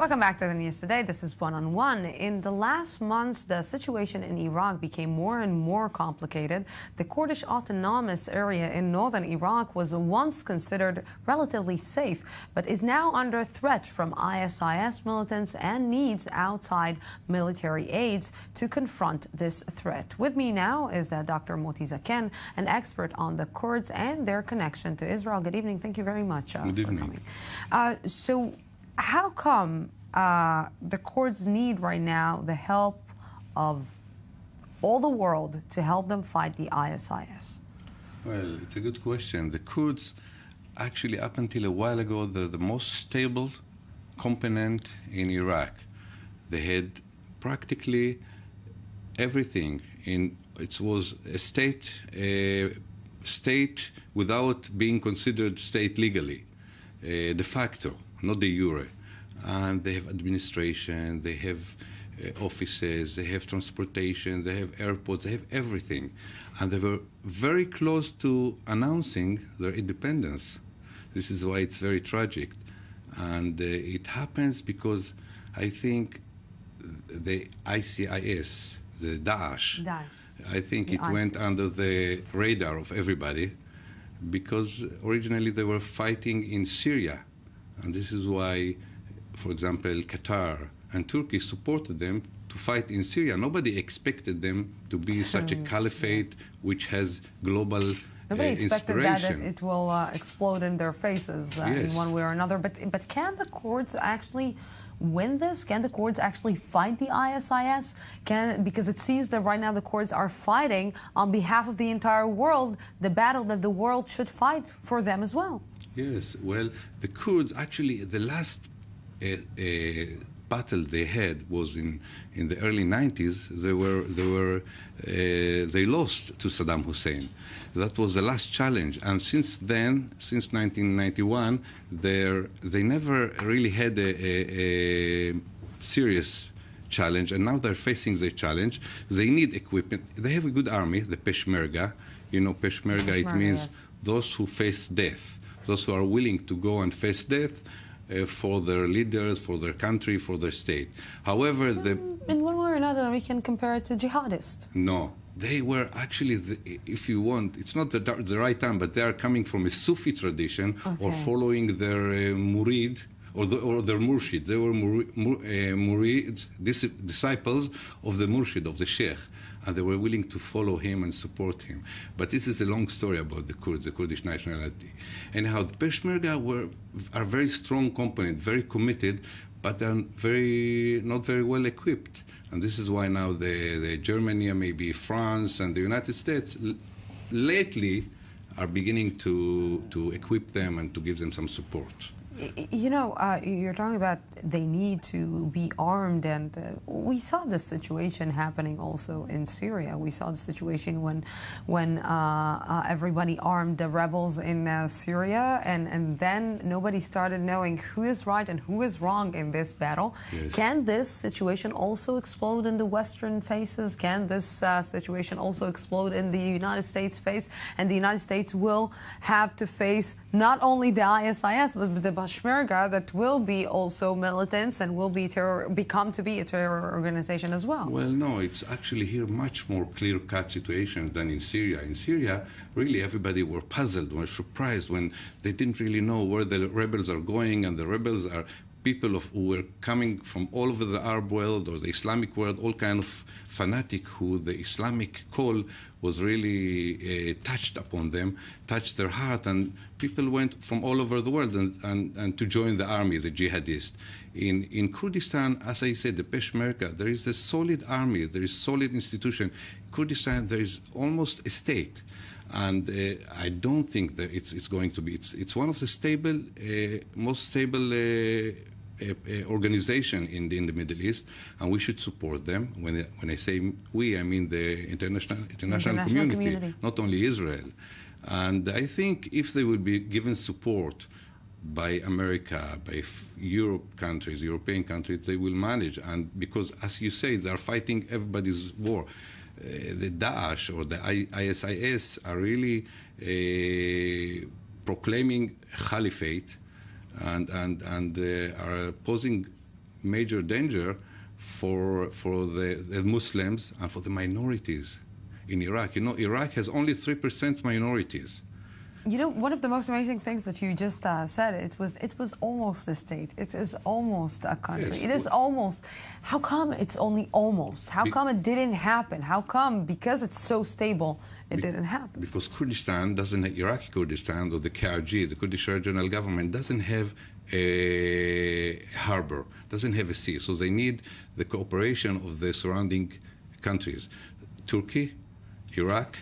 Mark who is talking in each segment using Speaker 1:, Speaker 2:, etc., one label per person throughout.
Speaker 1: Welcome back to the news today. This is One on One. In the last months, the situation in Iraq became more and more complicated. The Kurdish autonomous area in northern Iraq was once considered relatively safe, but is now under threat from ISIS militants and needs outside military aids to confront this threat. With me now is Dr. Moti Zaken, an expert on the Kurds and their connection to Israel. Good evening. Thank you very much for coming. So how come the Kurds need right now the help of all the world to help them fight the ISIS?
Speaker 2: Well, it's a good question. The Kurds, actually, up until a while ago, they're the most stable component in Iraq. They had practically everything. It was a state without being considered state legally, de facto, not de jure. And they have administration, they have offices, they have transportation, they have airports, they have everything. And they were very close to announcing their independence. This is why it's very tragic. And it happens because I think the ISIS, the Daesh, I think it went under the radar of everybody because originally they were fighting in Syria. And this is why, for example, Qatar and Turkey supported them to fight in Syria. Nobody expected them to be such a caliphate which has global
Speaker 1: Nobody expected that it will explode in their faces in one way or another. But can the Kurds actually win this? Can the Kurds actually fight the ISIS? Because it seems that right now the Kurds are fighting on behalf of the entire world, the battle that the world should fight for them as well.
Speaker 2: Yes, well, the Kurds actually, the last battle they had was in the early 90s. They lost to Saddam Hussein. That was the last challenge, and since then, since 1991, they never really had a serious challenge, and now they're facing the challenge. They need equipment. They have a good army, the Peshmerga. You know, Peshmerga, it means those who face death. Those who are willing to go and face death for their leaders, for their country, for their state. However,
Speaker 1: in one way or another, we can compare it to jihadists.
Speaker 2: No, they were actually, if you want, it's not the right time, but they are coming from a Sufi tradition or following their murid or their murshid. They were murids, disciples of the murshid, of the sheikh. And they were willing to follow him and support him. But this is a long story about the Kurds, the Kurdish nationality. Anyhow, the Peshmerga are very strong component, very committed, but they're not very well equipped. And this is why now the Germany, maybe France, and the United States lately are beginning to equip them and to give them some support.
Speaker 1: You know, you're talking about they need to be armed, and we saw this situation happening also in Syria. We saw the situation when everybody armed the rebels in Syria, and then nobody started knowing who is right and who is wrong in this battle. Yes. Can this situation also explode in the Western faces? Can this situation also explode in the United States face? And the United States will have to face not only the ISIS, but the Peshmerga that will be also militants and will become to be a terror organization as well.
Speaker 2: Well, no, it's actually here much more clear-cut situation than in Syria. In Syria, really everybody were puzzled, were surprised when they didn't really know where the rebels are going, and the rebels are people who were coming from all over the Arab world or the Islamic world, all kind of fanatic who the Islamic call was really touched upon them, touched their heart, and people went from all over the world and to join the army, the jihadists. In Kurdistan, as I said, the Peshmerga, there is a solid army, there is solid institution. In Kurdistan, there is almost a state. And I don't think that it's going to be. It's one of the most stable organization in the Middle East, and we should support them. When I say we, I mean the international community, not only Israel. And I think if they will be given support by America, by European countries, they will manage. And because, as you say, they are fighting everybody's war. The Daesh or the ISIS are really proclaiming caliphate and are posing major danger for the Muslims and for the minorities in Iraq. You know, Iraq has only 3% minorities.
Speaker 1: You know, one of the most amazing things that you just said, it was almost a state. It is almost a country.
Speaker 2: Yes.
Speaker 1: It is almost. How come it's only almost? How come it didn't happen? How come, because it's so stable, it didn't happen?
Speaker 2: Because Kurdistan doesn't, Iraqi Kurdistan, or the KRG, the Kurdish Regional Government, doesn't have a harbor, doesn't have a sea. So they need the cooperation of the surrounding countries. Turkey, Iraq,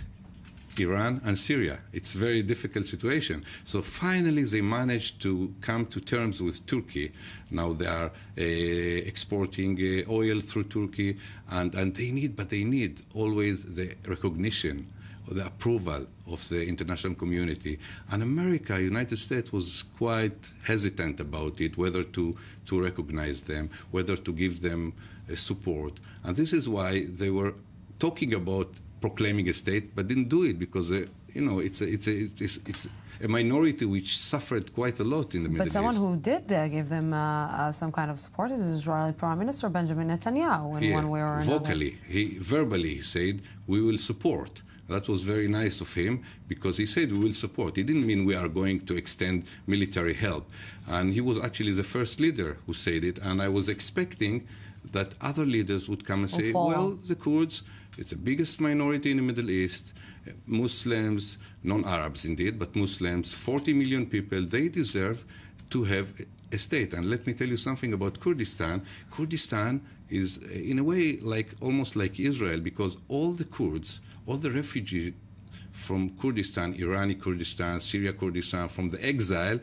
Speaker 2: Iran and Syria. It's a very difficult situation. So finally they managed to come to terms with Turkey. Now they are exporting oil through Turkey, and they need always the recognition or the approval of the international community. And America, United States, was quite hesitant about it, whether to recognize them, whether to give them support. And this is why they were talking about proclaiming a state, but didn't do it because you know, it's a minority which suffered quite a lot in the Middle East.
Speaker 1: But someone who did give them some kind of support is Israeli Prime Minister Benjamin Netanyahu in one way or another.
Speaker 2: Vocally, verbally he said, we will support. That was very nice of him, because he said we will support. He didn't mean we are going to extend military help. And he was actually the first leader who said it, and I was expecting that other leaders would come and say, well, the Kurds, it's the biggest minority in the Middle East, Muslims, non-Arabs indeed, but Muslims, 40 million people, they deserve to have a state. And let me tell you something about Kurdistan. Kurdistan is, in a way, almost like Israel, because all the Kurds, all the refugees from Kurdistan, Iraqi Kurdistan, Syria Kurdistan, from the exile,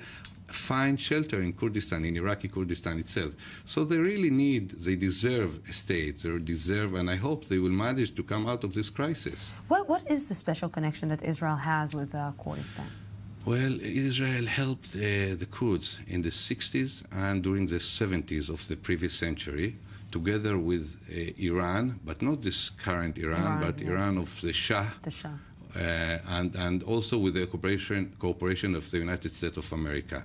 Speaker 2: find shelter in Kurdistan, in Iraqi Kurdistan itself. So they really they deserve a state. They deserve, and I hope they will manage to come out of this crisis.
Speaker 1: What is the special connection that Israel has with Kurdistan?
Speaker 2: Well, Israel helped the Kurds in the 60s and during the 70s of the previous century, together with Iran, but not this current Iran, but yeah. Iran of the Shah.
Speaker 1: The Shah.
Speaker 2: And also with the cooperation of the United States of America.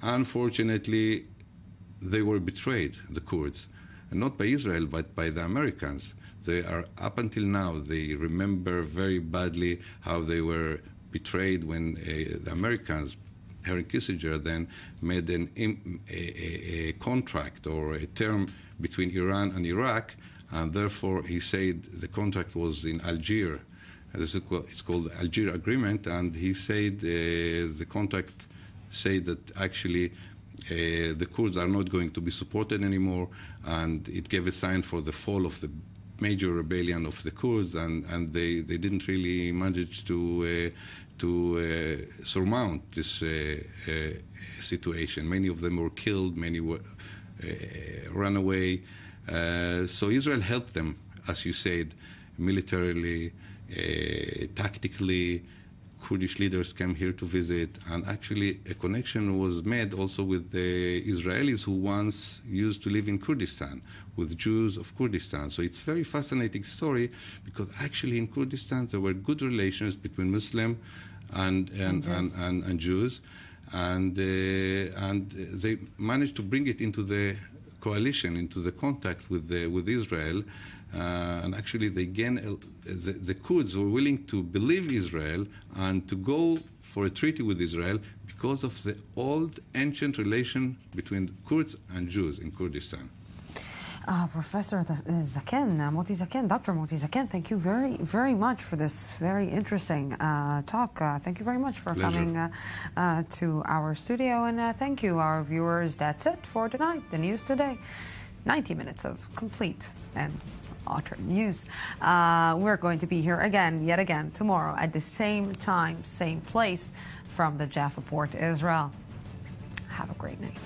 Speaker 2: Unfortunately, they were betrayed, the Kurds, and not by Israel, but by the Americans. They are, up until now, they remember very badly how they were betrayed when the Americans, Henry Kissinger, then made a contract or a term between Iran and Iraq, and therefore he said the contract was in Algiers. It's called the Algiers Agreement, and he said the contract said that actually the Kurds are not going to be supported anymore, and it gave a sign for the fall of the major rebellion of the Kurds, and they didn't really manage to surmount this situation. Many of them were killed, many were ran away. So Israel helped them, as you said, militarily, tactically. Kurdish leaders came here to visit, and actually a connection was made also with the Israelis who once used to live in Kurdistan, with Jews of Kurdistan. So it's a very fascinating story, because actually in Kurdistan there were good relations between Muslim and Jews, and they managed to bring it into the coalition, into the contact with Israel. And actually, the Kurds were willing to believe Israel and to go for a treaty with Israel because of the old, ancient relation between Kurds and Jews in Kurdistan.
Speaker 1: Professor Zaken, Moti Zaken, Dr. Moti Zaken, thank you very, very much for this very interesting talk. Thank you very much for coming to our studio, and thank you, our viewers. That's it for tonight, the news today. 90 minutes of complete and utter news. We're going to be here again, yet again, tomorrow at the same time, same place, from the Jaffa Port, Israel. Have a great night.